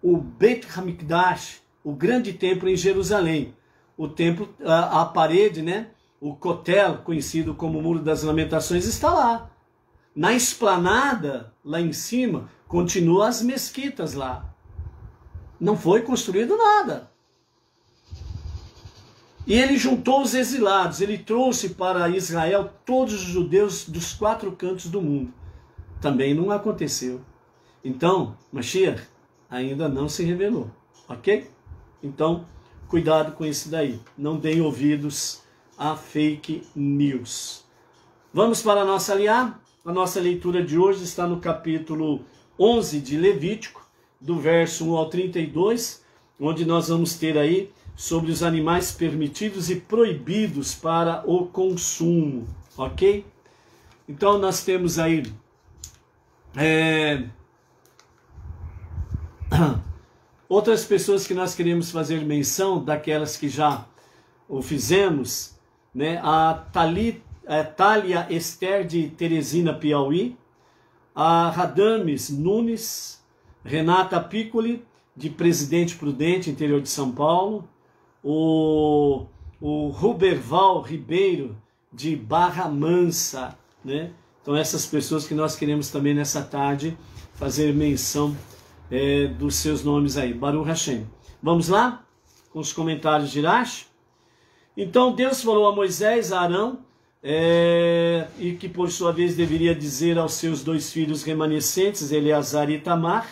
Speaker 1: o Beit HaMikdash, o grande templo em Jerusalém. O templo, a parede, né? O Kotel, conhecido como Muro das Lamentações, está lá. Na esplanada, lá em cima, continuam as mesquitas lá. Não foi construído nada. E ele juntou os exilados, ele trouxe para Israel todos os judeus dos 4 cantos do mundo. Também não aconteceu. Então, Mashiach ainda não se revelou, ok? Então, cuidado com isso daí. Não deem ouvidos a fake news. Vamos para a nossa aliá. A nossa leitura de hoje está no capítulo 11 de Levítico, do verso 1 ao 32, onde nós vamos ter aí sobre os animais permitidos e proibidos para o consumo, ok? Então nós temos aí outras pessoas que nós queremos fazer menção, daquelas que já o fizemos, né? A Thalia Esther de Teresina, Piauí, a Radames Nunes, Renata Piccoli de Presidente Prudente, interior de São Paulo, o Ruberval Ribeiro de Barra Mansa, né? Então essas pessoas que nós queremos também nessa tarde fazer menção dos seus nomes aí, Baruch Hashem. Vamos lá com os comentários de Rashi? Então Deus falou a Moisés, a Arão, e que por sua vez deveria dizer aos seus 2 filhos remanescentes, Eleazar e Itamar: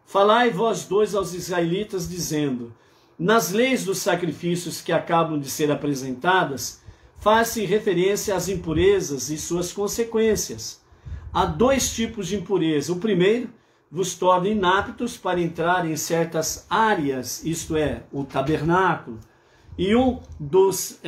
Speaker 1: falai vós 2 aos israelitas, dizendo: nas leis dos sacrifícios que acabam de ser apresentadas, faz-se referência às impurezas e suas consequências. Há 2 tipos de impureza. O primeiro vos torna inaptos para entrar em certas áreas, isto é, o tabernáculo, e um dos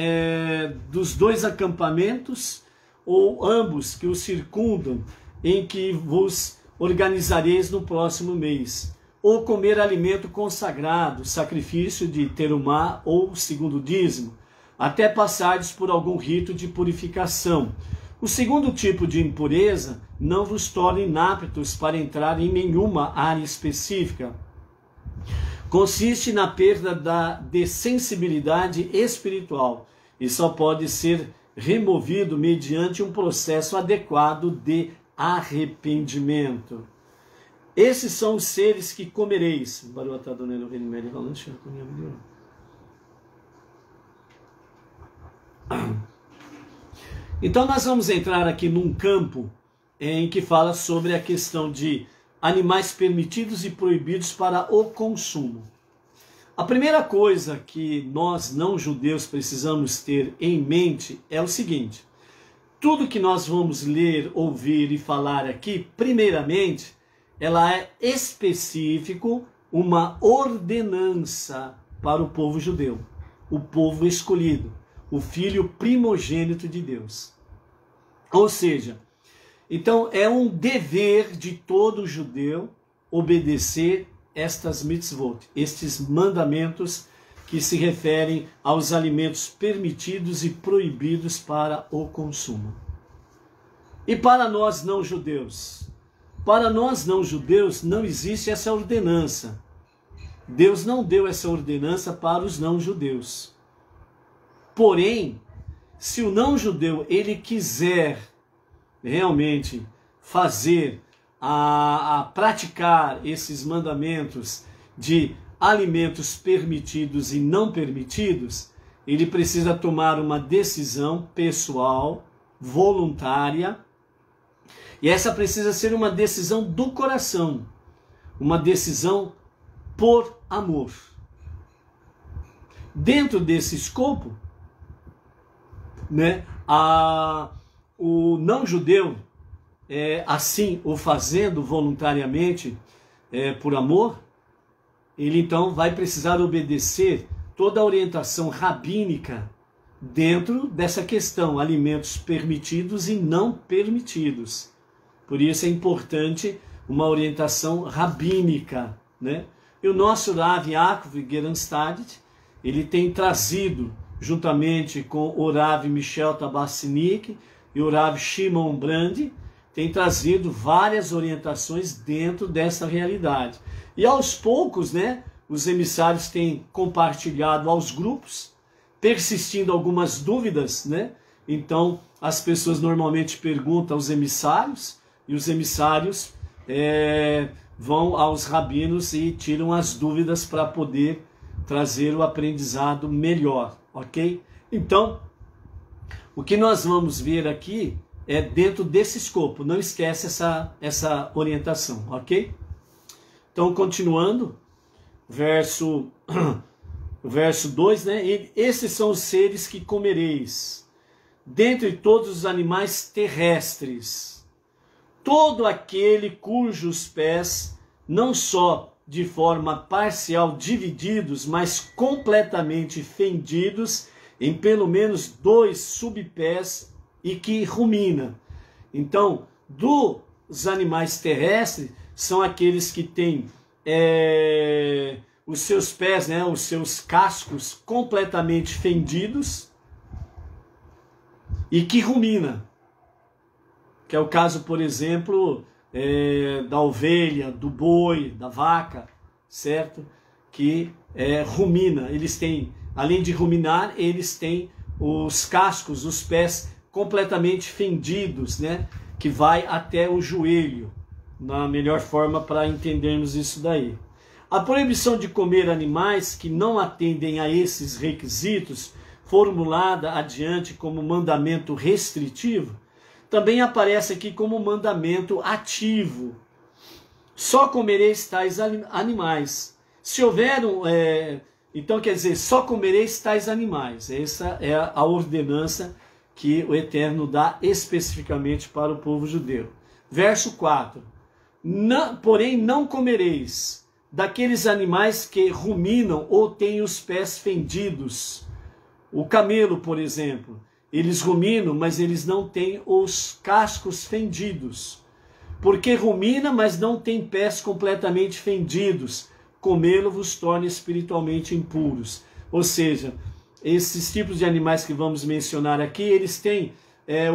Speaker 1: 2 acampamentos, ou ambos que o circundam, em que vos organizareis no próximo mês, ou comer alimento consagrado, sacrifício de terumá ou segundo dízimo, até passardes por algum rito de purificação. O segundo tipo de impureza não vos torna inaptos para entrar em nenhuma área específica. Consiste na perda de sensibilidade espiritual e só pode ser removido mediante um processo adequado de arrependimento. Esses são os seres que comereis. Então nós vamos entrar aqui num campo em que fala sobre a questão de animais permitidos e proibidos para o consumo. A primeira coisa que nós não judeus precisamos ter em mente é o seguinte: tudo que nós vamos ler, ouvir e falar aqui, primeiramente, ela é específico, uma ordenança para o povo judeu, o povo escolhido, o filho primogênito de Deus. Ou seja, então é um dever de todo judeu obedecer estas mitzvot, estes mandamentos que se referem aos alimentos permitidos e proibidos para o consumo. E para nós não judeus? Para nós não judeus não existe essa ordenança. Deus não deu essa ordenança para os não judeus. Porém, se o não judeu ele quiser realmente fazer, a praticar esses mandamentos de alimentos permitidos e não permitidos, ele precisa tomar uma decisão pessoal, voluntária, e essa precisa ser uma decisão do coração, uma decisão por amor. Dentro desse escopo, né, o não-judeu, assim o fazendo voluntariamente, por amor, ele então vai precisar obedecer toda a orientação rabínica dentro dessa questão, alimentos permitidos e não permitidos. Por isso é importante uma orientação rabínica, né? E o nosso Rav Yaakov Geranstadit, ele tem trazido, juntamente com o Rav Michel Tabassinik e o Rav Shimon Brandi, tem trazido várias orientações dentro dessa realidade. E aos poucos, né, os emissários têm compartilhado aos grupos, persistindo algumas dúvidas, né? Então as pessoas normalmente perguntam aos emissários, e os emissários vão aos rabinos e tiram as dúvidas para poder trazer o aprendizado melhor, ok? Então, o que nós vamos ver aqui é dentro desse escopo, não esquece essa orientação, ok? Então, continuando, verso 2, né? E esses são os seres que comereis, dentre todos os animais terrestres, todo aquele cujos pés, não só de forma parcial divididos, mas completamente fendidos em pelo menos 2 subpés e que rumina. Então, dos animais terrestres, são aqueles que têm os seus pés, né, os seus cascos completamente fendidos e que rumina. Que é o caso, por exemplo, da ovelha, do boi, da vaca, certo? Que rumina. Eles têm, além de ruminar, eles têm os cascos, os pés completamente fendidos, né? Que vai até o joelho, na melhor forma para entendermos isso daí. A proibição de comer animais que não atendem a esses requisitos formulada adiante como mandamento restritivo, também aparece aqui como mandamento ativo. Só comereis tais animais. Se houver então quer dizer, só comereis tais animais. Essa é a ordenança que o Eterno dá especificamente para o povo judeu. Verso 4. Porém não comereis daqueles animais que ruminam ou têm os pés fendidos. O camelo, por exemplo, eles ruminam, mas eles não têm os cascos fendidos. Porque rumina, mas não tem pés completamente fendidos. Comê-lo vos torna espiritualmente impuros. Ou seja, esses tipos de animais que vamos mencionar aqui, eles têm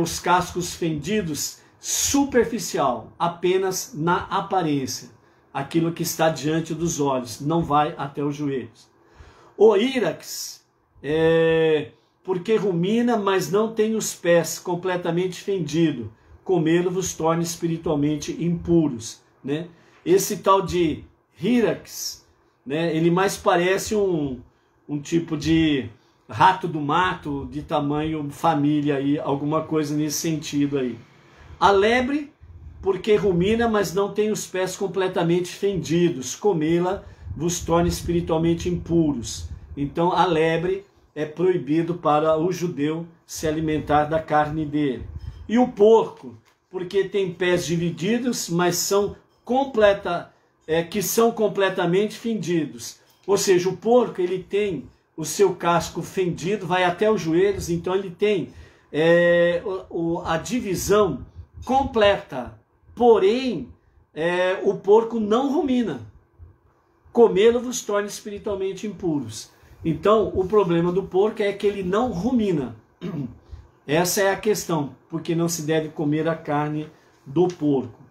Speaker 1: os cascos fendidos superficial, apenas na aparência. Aquilo que está diante dos olhos, não vai até os joelhos. O írax, porque rumina, mas não tem os pés completamente fendidos. Comê-lo vos torna espiritualmente impuros. Né? Esse tal de Hyrax, né, ele mais parece um tipo de rato do mato, de tamanho família, aí, alguma coisa nesse sentido aí. A lebre, porque rumina, mas não tem os pés completamente fendidos. Comê-la vos torna espiritualmente impuros. Então a lebre é proibido para o judeu se alimentar da carne dele. E o porco, porque tem pés divididos, mas que são completamente fendidos. Ou seja, o porco ele tem o seu casco fendido, vai até os joelhos, então ele tem a divisão completa. Porém, o porco não rumina. Comê-lo vos torna espiritualmente impuros. Então, o problema do porco é que ele não rumina. Essa é a questão, porque não se deve comer a carne do porco.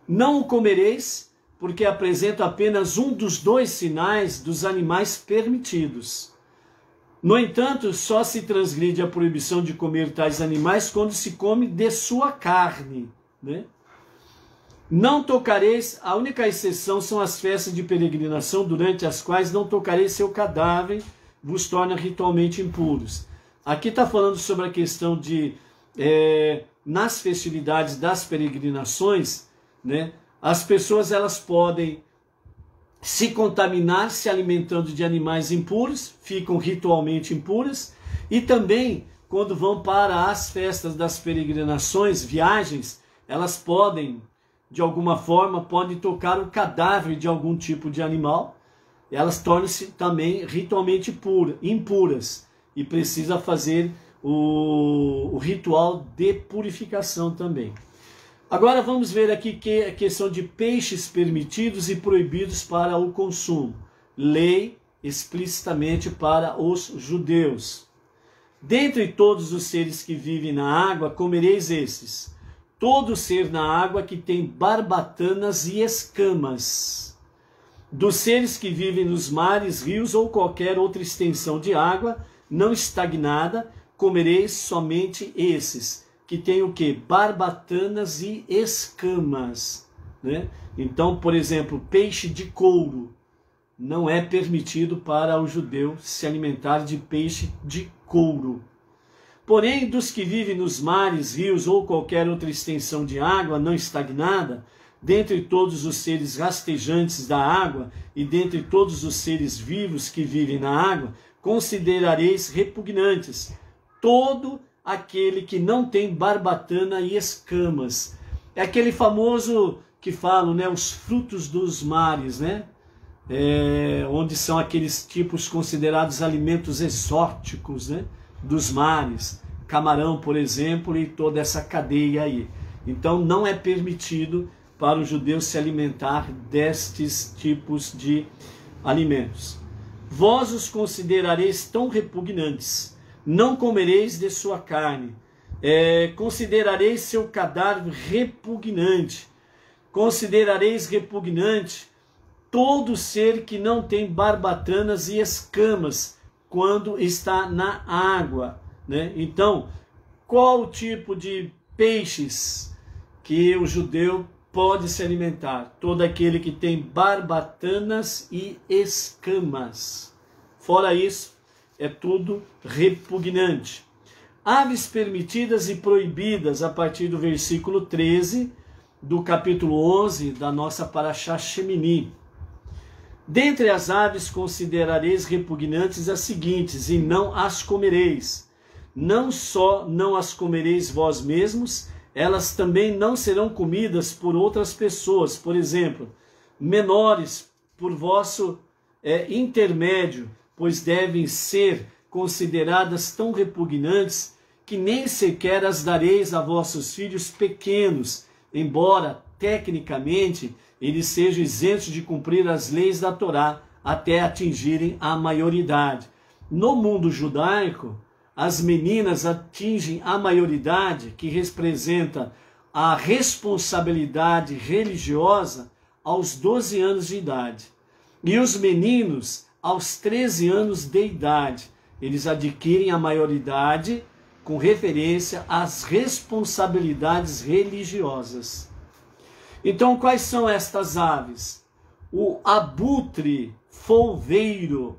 Speaker 1: Não o comereis, porque apresenta apenas um dos 2 sinais dos animais permitidos. No entanto, só se transgride a proibição de comer tais animais quando se come de sua carne. Né? Não tocareis, a única exceção são as festas de peregrinação, durante as quais não tocareis seu cadáver, vos torna ritualmente impuros. Aqui está falando sobre a questão de, nas festividades das peregrinações, né, as pessoas elas podem se contaminar se alimentando de animais impuros, ficam ritualmente impuras, e também quando vão para as festas das peregrinações, viagens, elas podem, de alguma forma, podem tocar o cadáver de algum tipo de animal, elas tornam-se também ritualmente impuras, e precisa fazer o ritual de purificação também. Agora vamos ver aqui que a questão de peixes permitidos e proibidos para o consumo. Lei explicitamente para os judeus. Dentre todos os seres que vivem na água, comereis esses. Todo ser na água que tem barbatanas e escamas. Dos seres que vivem nos mares, rios ou qualquer outra extensão de água não estagnada, comereis somente esses, que tem o que? Barbatanas e escamas. Né? Então, por exemplo, peixe de couro. Não é permitido para o judeu se alimentar de peixe de couro. Porém, dos que vivem nos mares, rios ou qualquer outra extensão de água não estagnada, dentre todos os seres rastejantes da água e dentre todos os seres vivos que vivem na água, considerareis repugnantes todo aquele que não tem barbatana e escamas. É aquele famoso que falam, né, os frutos dos mares, né? Onde são aqueles tipos considerados alimentos exóticos, né, dos mares, camarão, por exemplo, e toda essa cadeia aí. Então não é permitido para o judeu se alimentar destes tipos de alimentos. Vós os considerareis tão repugnantes, não comereis de sua carne, considerareis seu cadáver repugnante, considerareis repugnante todo ser que não tem barbatanas e escamas quando está na água. Né? Então, qual o tipo de peixes que o judeu pode se alimentar? Todo aquele que tem barbatanas e escamas. Fora isso, é tudo repugnante. Aves permitidas e proibidas, a partir do versículo 13 do capítulo 11 da nossa Parashá Shemini. Dentre as aves considerareis repugnantes as seguintes, e não as comereis. Não só não as comereis vós mesmos, elas também não serão comidas por outras pessoas, por exemplo, menores por vosso intermédio, pois devem ser consideradas tão repugnantes que nem sequer as dareis a vossos filhos pequenos, embora, tecnicamente, eles sejam isentos de cumprir as leis da Torá até atingirem a maioridade. No mundo judaico, as meninas atingem a maioridade, que representa a responsabilidade religiosa, aos 12 anos de idade. E os meninos, aos 13 anos de idade, eles adquirem a maioridade com referência às responsabilidades religiosas. Então, quais são estas aves? O abutre folveiro,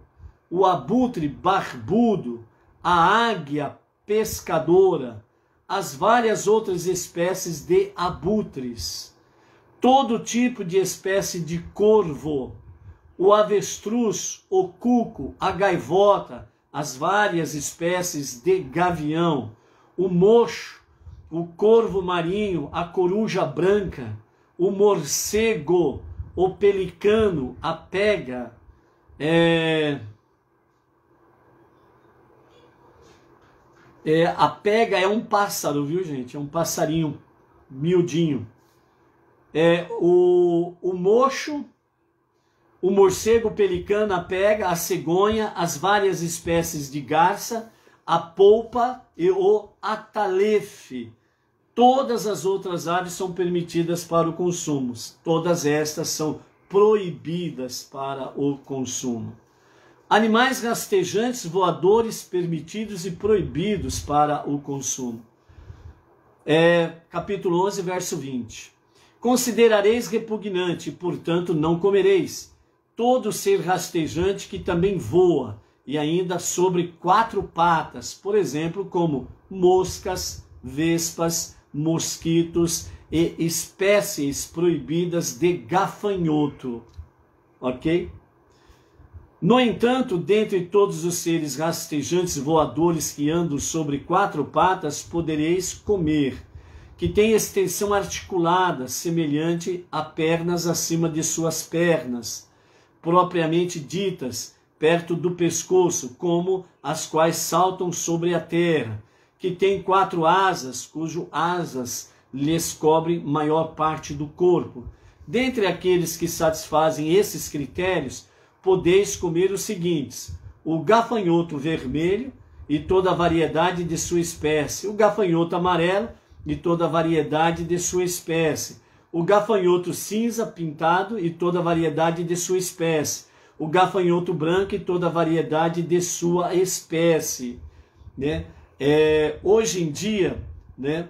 Speaker 1: o abutre barbudo, a águia pescadora, as várias outras espécies de abutres, todo tipo de espécie de corvo, o avestruz, o cuco, a gaivota, as várias espécies de gavião, o mocho, o corvo marinho, a coruja branca, o morcego, o pelicano, a pega, a pega é um pássaro, viu, gente? É um passarinho miudinho. O mocho, o morcego, o pelicano, a pega, a cegonha, as várias espécies de garça, a polpa e o atalefe. Todas as outras aves são permitidas para o consumo. Todas estas são proibidas para o consumo. Animais rastejantes, voadores, permitidos e proibidos para o consumo. Capítulo 11, verso 20. Considerareis repugnante, portanto não comereis, todo ser rastejante que também voa, e ainda sobre 4 patas, por exemplo, como moscas, vespas, mosquitos e espécies proibidas de gafanhoto. Ok? No entanto, dentre todos os seres rastejantes voadores que andam sobre 4 patas, podereis comer, que tem extensão articulada, semelhante a pernas acima de suas pernas, propriamente ditas, perto do pescoço, como as quais saltam sobre a terra, que tem 4 asas, cujo asas lhes cobrem maior parte do corpo. Dentre aqueles que satisfazem esses critérios, podeis comer os seguintes: o gafanhoto vermelho e toda a variedade de sua espécie, o gafanhoto amarelo e toda a variedade de sua espécie, o gafanhoto cinza pintado e toda a variedade de sua espécie, o gafanhoto branco e toda a variedade de sua espécie. Né? Hoje em dia, né,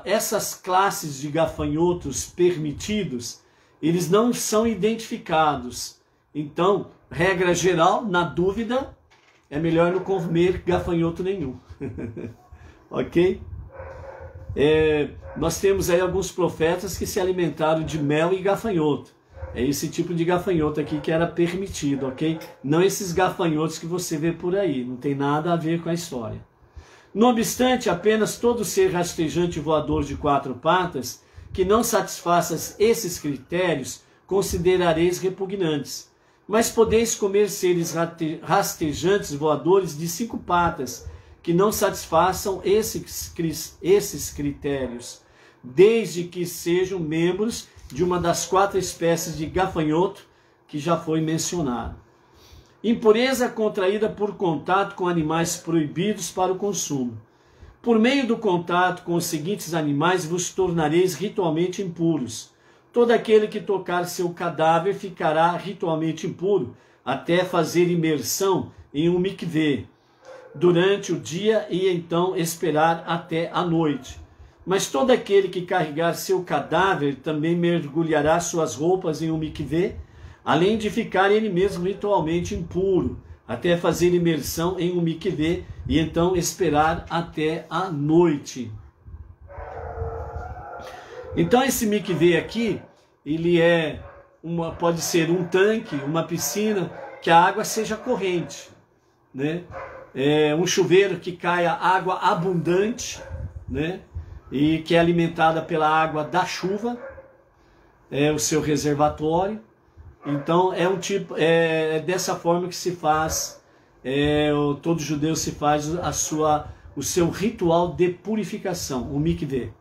Speaker 1: essas classes de gafanhotos permitidos, eles não são identificados. Então, regra geral, na dúvida, é melhor não comer gafanhoto nenhum. Ok? Nós temos aí alguns profetas que se alimentaram de mel e gafanhoto. É esse tipo de gafanhoto aqui que era permitido, ok? Não esses gafanhotos que você vê por aí, não tem nada a ver com a história. Não obstante, apenas todo ser rastejante voador de 4 patas, que não satisfaça esses critérios, considerareis repugnantes. Mas podeis comer seres rastejantes voadores de 5 patas, que não satisfaçam esses critérios, desde que sejam membros de uma das 4 espécies de gafanhoto que já foi mencionado. Impureza contraída por contato com animais proibidos para o consumo. Por meio do contato com os seguintes animais vos tornareis ritualmente impuros. Todo aquele que tocar seu cadáver ficará ritualmente impuro, até fazer imersão em um mikvê durante o dia e então esperar até a noite. Mas todo aquele que carregar seu cadáver também mergulhará suas roupas em um mikvê, além de ficar ele mesmo ritualmente impuro, até fazer imersão em um mikvê e então esperar até a noite. Então esse mikvê aqui, ele pode ser um tanque, uma piscina, que a água seja corrente, né? Um chuveiro que caia água abundante, né? E que é alimentada pela água da chuva, o seu reservatório. Então é dessa forma que se faz, todo judeu se faz o seu ritual de purificação, o mikvê.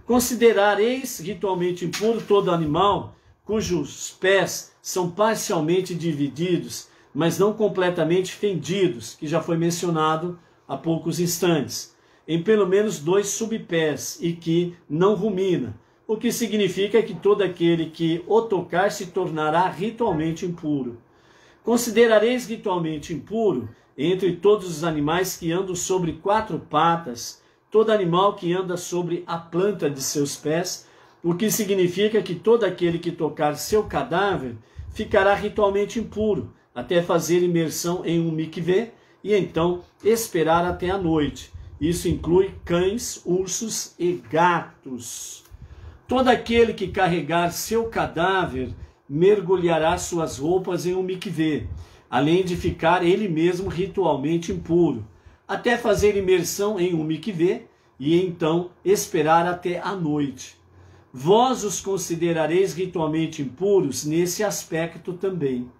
Speaker 1: Considerareis ritualmente impuro todo animal cujos pés são parcialmente divididos, mas não completamente fendidos, que já foi mencionado há poucos instantes, em pelo menos 2 subpés e que não rumina, o que significa que todo aquele que o tocar se tornará ritualmente impuro. Considerareis ritualmente impuro, entre todos os animais que andam sobre 4 patas, todo animal que anda sobre a planta de seus pés, o que significa que todo aquele que tocar seu cadáver ficará ritualmente impuro, até fazer imersão em um mikvê e então esperar até a noite. Isso inclui cães, ursos e gatos. Todo aquele que carregar seu cadáver mergulhará suas roupas em um mikvê, além de ficar ele mesmo ritualmente impuro, até fazer imersão em um mikvê e então esperar até a noite. Vós os considerareis ritualmente impuros nesse aspecto também.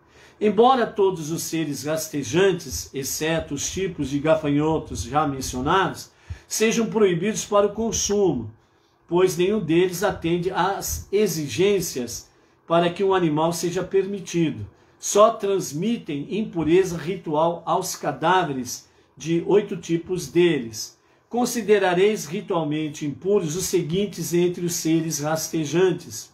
Speaker 1: Embora todos os seres rastejantes, exceto os tipos de gafanhotos já mencionados, sejam proibidos para o consumo, pois nenhum deles atende às exigências para que um animal seja permitido. Só transmitem impureza ritual aos cadáveres de 8 tipos deles. Considerareis ritualmente impuros os seguintes entre os seres rastejantes,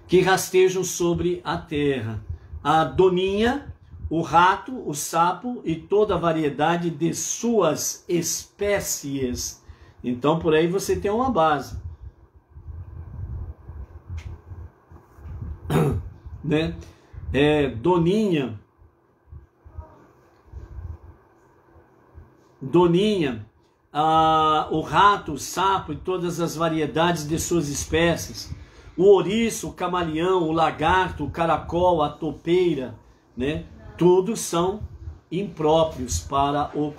Speaker 1: que rastejam sobre a terra: a doninha, o rato, o sapo e toda a variedade de suas espécies. Então, por aí você tem uma base, né? Doninha, o rato, o sapo e todas as variedades de suas espécies, o ouriço, o camaleão, o lagarto, o caracol, a topeira, né? Tudo são impróprios para o